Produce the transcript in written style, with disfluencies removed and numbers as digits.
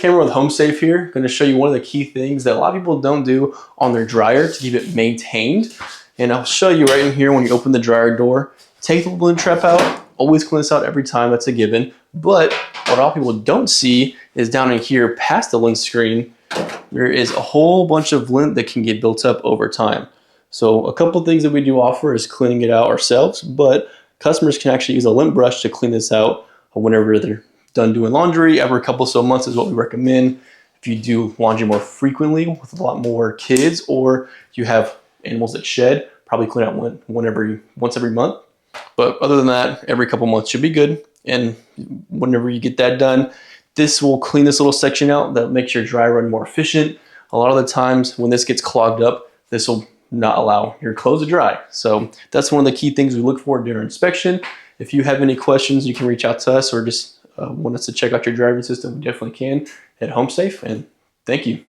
camera with HomeSafe here. I'm going to show you one of the key things that a lot of people don't do on their dryer to keep it maintained. And I'll show you right in here when you open the dryer door. Take the lint trap out. Always clean this out every time, that's a given. But what a lot of people don't see is down in here past the lint screen, there is a whole bunch of lint that can get built up over time. So a couple things that we do offer is cleaning it out ourselves, but customers can actually use a lint brush to clean this out whenever they're done doing laundry. Every couple so months is what we recommend. If you do laundry more frequently with a lot more kids, or you have animals that shed, probably clean out once every month. But other than that, every couple months should be good. And whenever you get that done, this will clean this little section out. That makes your dry run more efficient. A lot of the times when this gets clogged up, this will not allow your clothes to dry. So that's one of the key things we look for during inspection. If you have any questions, you can reach out to us, or just want us to check out your driving system. We definitely can at HomeSafe. And thank you.